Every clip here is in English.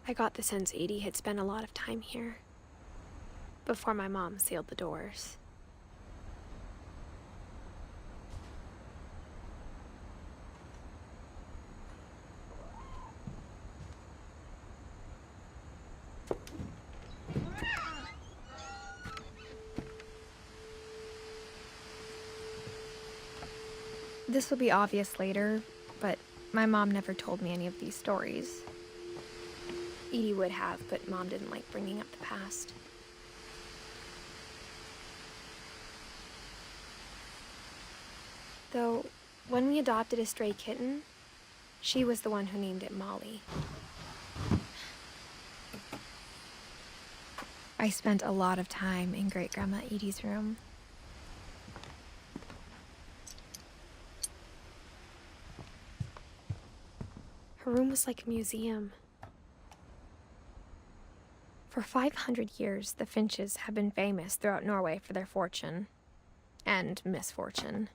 I got the sense Edie had spent a lot of time here, before my mom sealed the doors. This will be obvious later, but my mom never told me any of these stories. Edie would have, but Mom didn't like bringing up the past. Though, when we adopted a stray kitten, she was the one who named it Molly. I spent a lot of time in Great-Grandma Edie's room. Her room was like a museum. For 500 years, the Finches have been famous throughout Norway for their fortune and misfortune.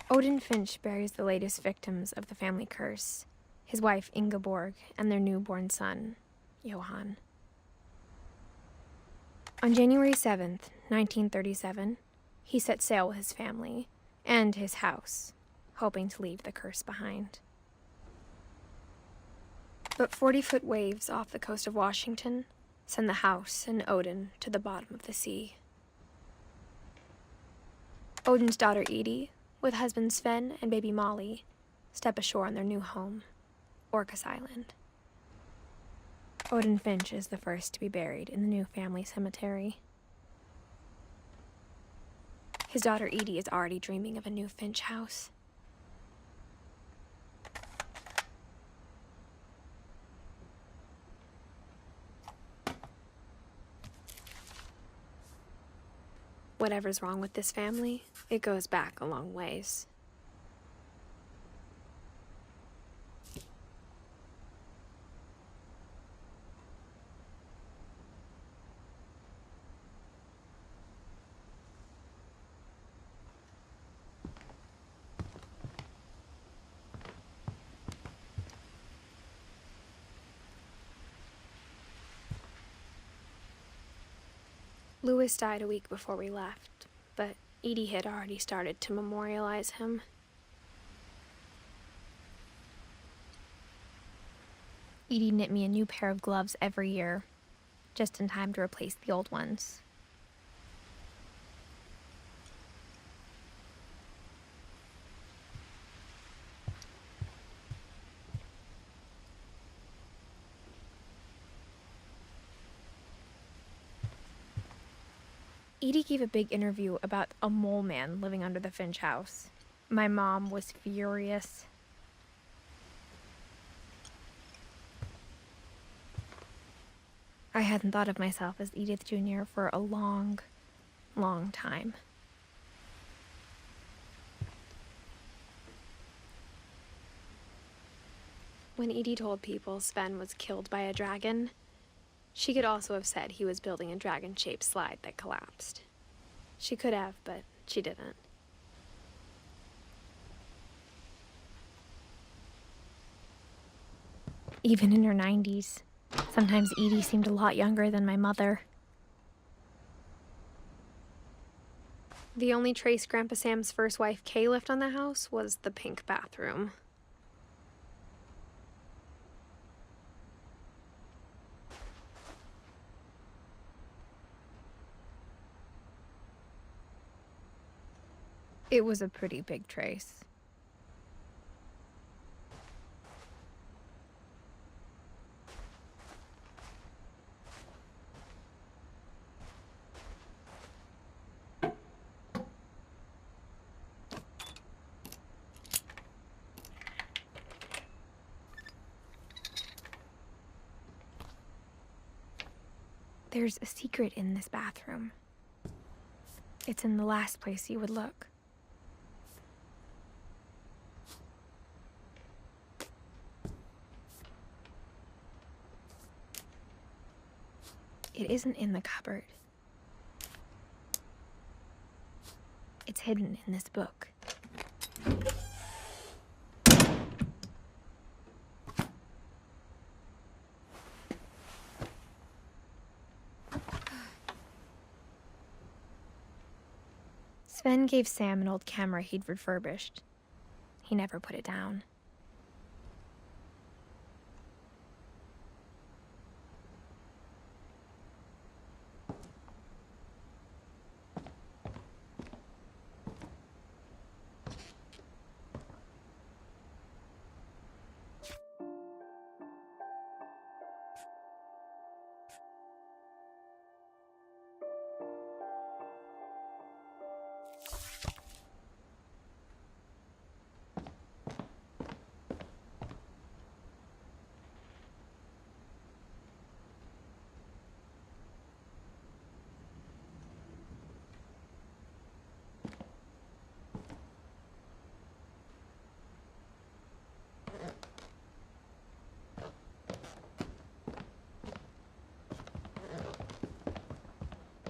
Odin Finch buries the latest victims of the family curse, his wife Ingeborg and their newborn son, Johan. On January 7th, 1937, he set sail with his family and his house, hoping to leave the curse behind. But 40-foot waves off the coast of Washington send the house and Odin to the bottom of the sea. Odin's daughter Edie, with husband Sven and baby Molly, step ashore on their new home, Orcas Island. Odin Finch is the first to be buried in the new family cemetery. His daughter Edie is already dreaming of a new Finch house. Whatever's wrong with this family, it goes back a long ways. Louis died a week before we left, but Edie had already started to memorialize him. Edie knit me a new pair of gloves every year, just in time to replace the old ones. Edie gave a big interview about a mole man living under the Finch house. My mom was furious. I hadn't thought of myself as Edith Jr. for a long, long time. When Edie told people Sven was killed by a dragon, she could also have said he was building a dragon-shaped slide that collapsed. She could have, but she didn't. Even in her 90s, sometimes Edie seemed a lot younger than my mother. The only trace Grandpa Sam's first wife, Kay, left on the house was the pink bathroom. It was a pretty big trace. There's a secret in this bathroom. It's in the last place you would look. It isn't in the cupboard. It's hidden in this book. Sven gave Sam an old camera he'd refurbished. He never put it down.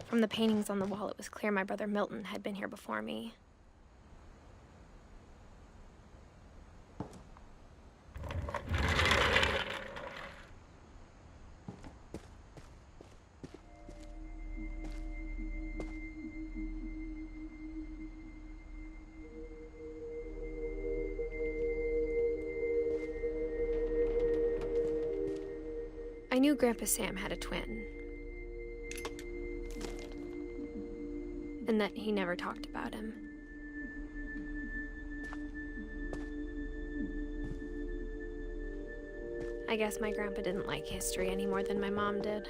From the paintings on the wall, it was clear my brother Milton had been here before me. I knew Grandpa Sam had a twin, and that he never talked about him. I guess my grandpa didn't like history any more than my mom did.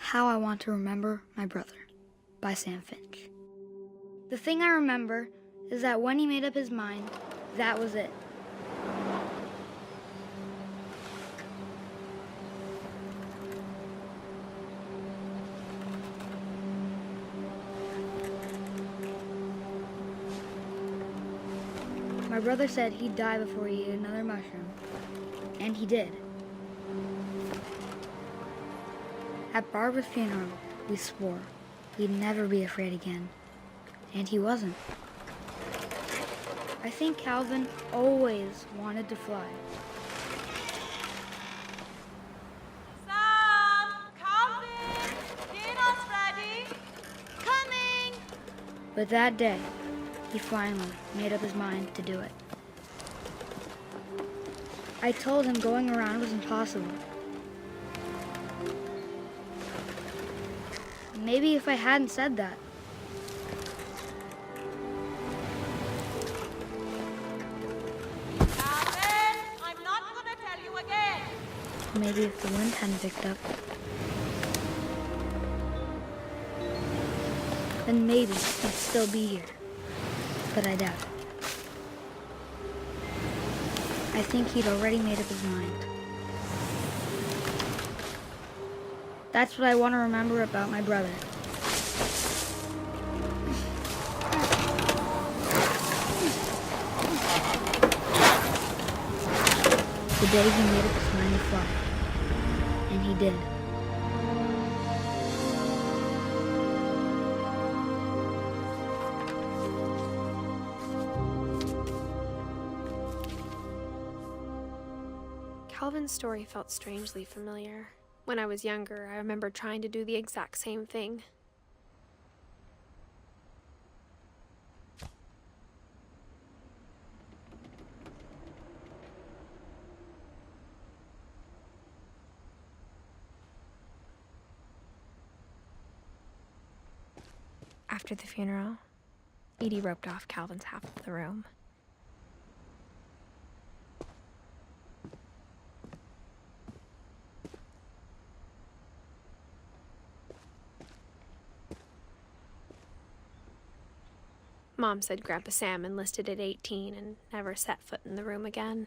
How I Want to Remember My Brother by Sam Finch. The thing I remember is that when he made up his mind, that was it. My brother said he'd die before he ate another mushroom, and he did. At Barbara's funeral, we swore we'd never be afraid again, and he wasn't. I think Calvin always wanted to fly. Sam! Calvin! Dinner's ready! Coming! But that day, he finally made up his mind to do it. I told him going around was impossible. Maybe if I hadn't said that. Calvin! I'm not gonna tell you again! Maybe if the wind hadn't picked up. Then maybe he'd still be here. But I doubt it. I think he'd already made up his mind. That's what I want to remember about my brother. The day he made up his mind to fly. And he did. Calvin's story felt strangely familiar. When I was younger, I remember trying to do the exact same thing. After the funeral, Edie roped off Calvin's half of the room. Mom said Grandpa Sam enlisted at 18 and never set foot in the room again.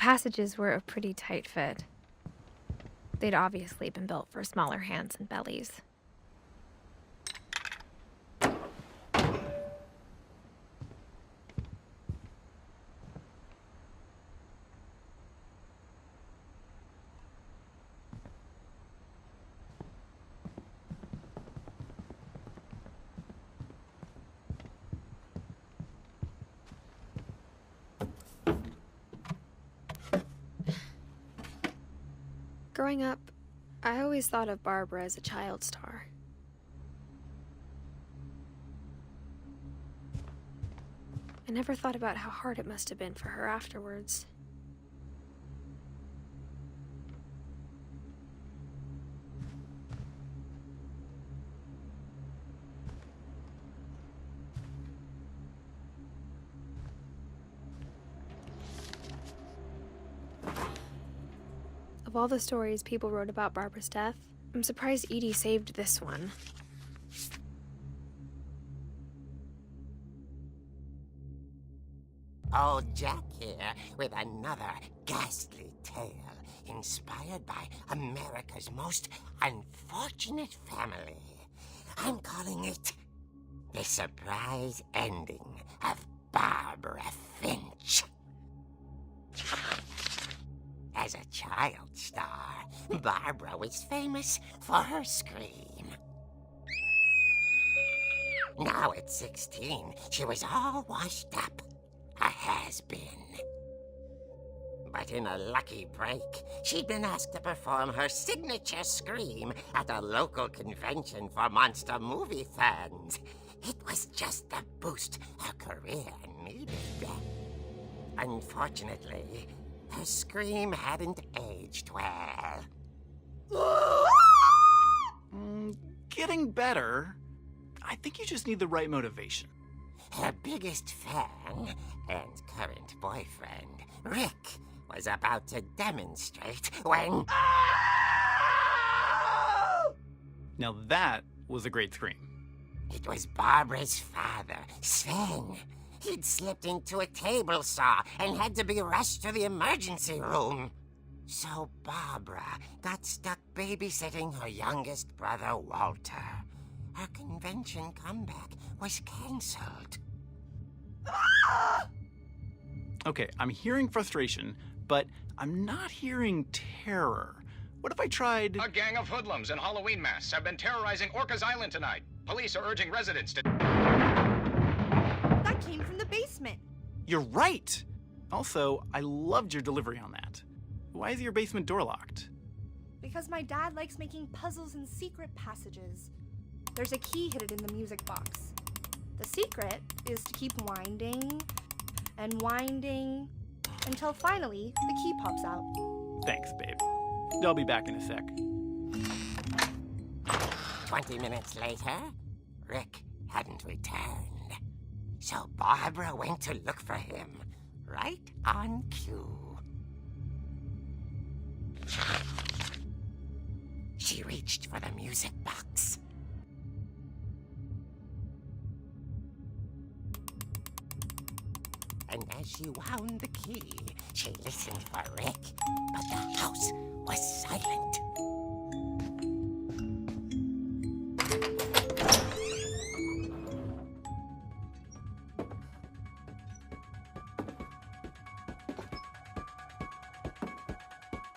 passages were a pretty tight fit. They'd obviously been built for smaller hands and bellies. Growing up, I always thought of Barbara as a child star. I never thought about how hard it must have been for her afterwards. Of all the stories people wrote about Barbara's death, I'm surprised Edie saved this one. Old Jack here with another ghastly tale inspired by America's most unfortunate family. I'm calling it The Surprise Ending of Barbara Finch. As a child star, Barbara was famous for her scream. Now at 16, she was all washed up. A has-been. But in a lucky break, she'd been asked to perform her signature scream at a local convention for monster movie fans. It was just the boost her career needed. Unfortunately, her scream hadn't aged well. Getting better. I think you just need the right motivation. Her biggest fan and current boyfriend, Rick, was about to demonstrate when... Now that was a great scream. It was Barbara's father, Sven. He'd slipped into a table saw and had to be rushed to the emergency room. So Barbara got stuck babysitting her youngest brother, Walter. Her convention comeback was canceled. Okay, I'm hearing frustration, but I'm not hearing terror. What if I tried... A gang of hoodlums in Halloween masks have been terrorizing Orcas Island tonight. Police are urging residents to... That came from the basement. You're right! Also, I loved your delivery on that. Why is your basement door locked? Because my dad likes making puzzles and secret passages. There's a key hidden in the music box. The secret is to keep winding and winding until finally the key pops out. Thanks, babe. I'll be back in a sec. 20 minutes later, Rick hadn't returned. So Barbara went to look for him, right on cue. She reached for the music box. And as she wound the key, she listened for Rick, but the house was silent.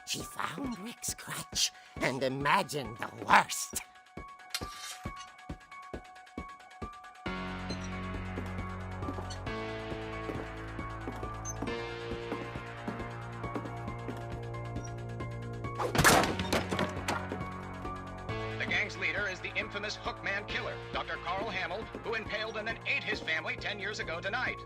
She found Rick's crutch and imagined the worst. The gang's leader is the infamous Hookman killer, Dr. Carl Hamill, who impaled and then ate his family 10 years ago tonight.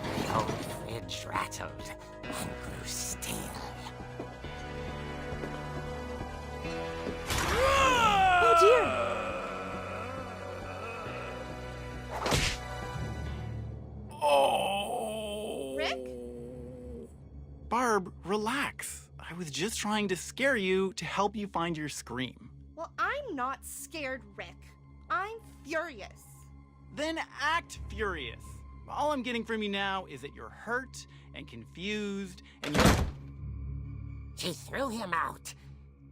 The old fridge rattled and grew still. Oh dear! Oh! Rick? Barb, relax. I was just trying to scare you to help you find your scream. Well, I'm not scared, Rick. I'm furious. Then act furious. All I'm getting from you now is that you're hurt and confused and you're... She threw him out,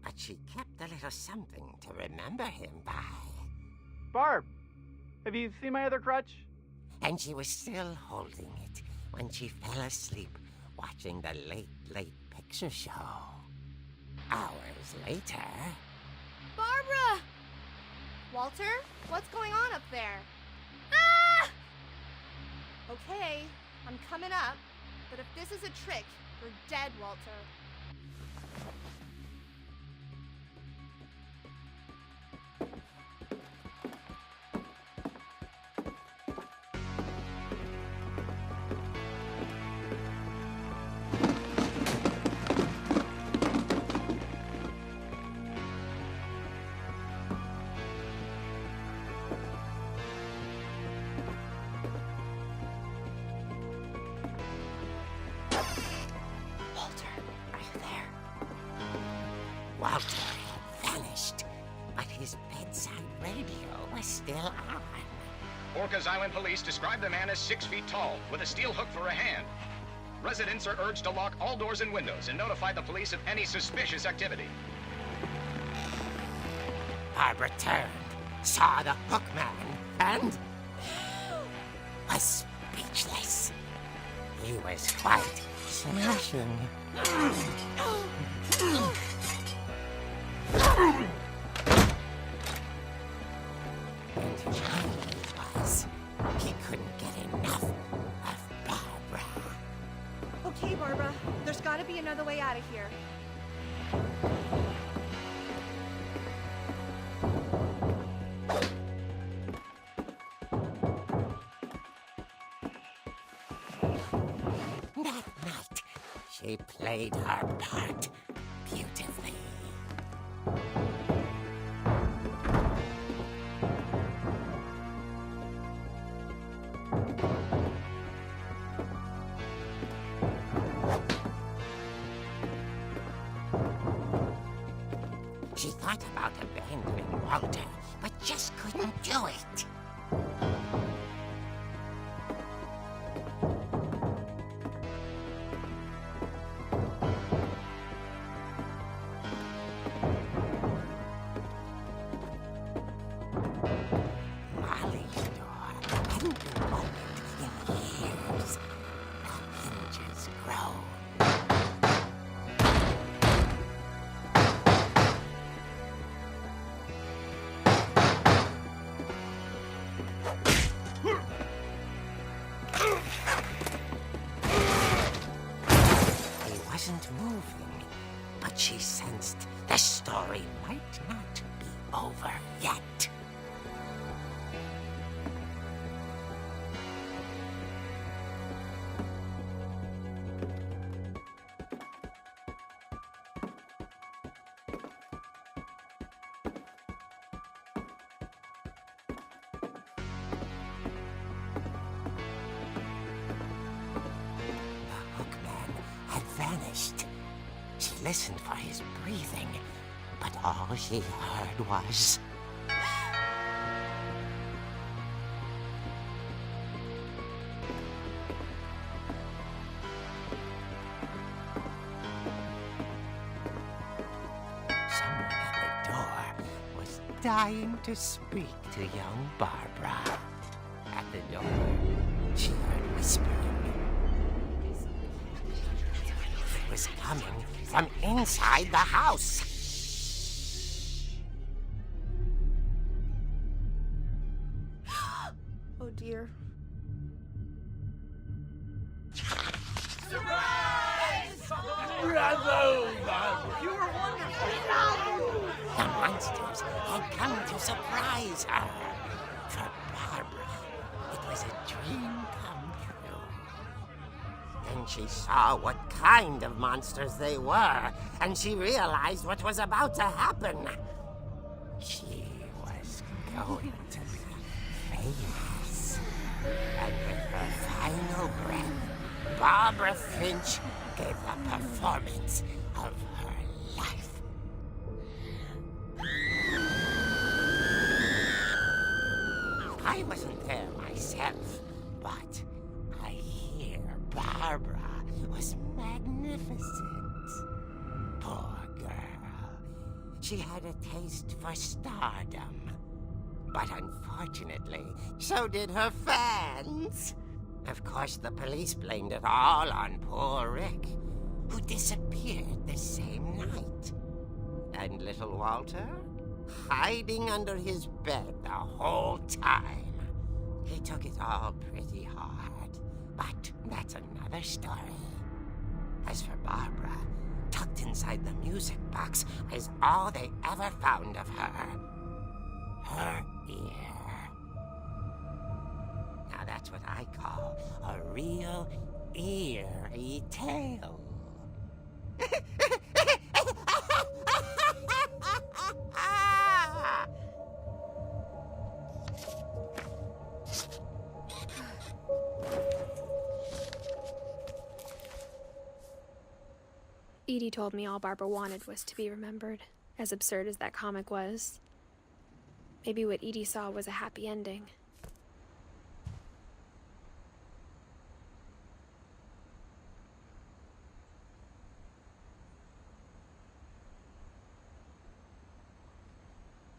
but she kept a little something to remember him by. Barb, have you seen my other crutch? And she was still holding it when she fell asleep watching the late picture show. Hours later... Barbara! Walter, what's going on up there? Ah! Okay, I'm coming up, but if this is a trick, you're dead, Walter. Walter had vanished, but his bedside radio was still on. Orcas Island police describe the man as 6 feet tall, with a steel hook for a hand. Residents are urged to lock all doors and windows and notify the police of any suspicious activity. Barbara turned, saw the hook man, and was speechless. He was quite smashing. And he was. He couldn't get enough of Barbara. Okay, Barbara, there's gotta be another way out of here. That night, she played her part beautifully. She thought about abandoning Walter, but just couldn't do it. Molly's door hadn't been opened in years. The hinges groaned. He wasn't moving, but she sensed the story might not be over yet. The hookman had vanished. She listened for his breathing, but all she heard was... Someone at the door was dying to speak to young Barbara. At the door, she heard whispering. It was coming from inside the house. Oh dear. The monsters had come to surprise her. For Barbara, it was a dream come true. Then she saw what kind of monsters they were, and she realized what was about to happen. She was going to be famous. And with her final breath, Bob Barbara Finch gave the performance of her life. I wasn't there myself, but I hear Barbara was magnificent. Poor girl. She had a taste for stardom. But unfortunately, so did her fans. Of course, the police blamed it all on poor Rick, who disappeared the same night. And little Walter? Hiding under his bed the whole time. He took it all pretty hard, but that's another story. As for Barbara, tucked inside the music box is all they ever found of her. Her ear. Now that's what I call a real eerie tale. Edie told me all Barbara wanted was to be remembered, as absurd as that comic was. Maybe what Edie saw was a happy ending.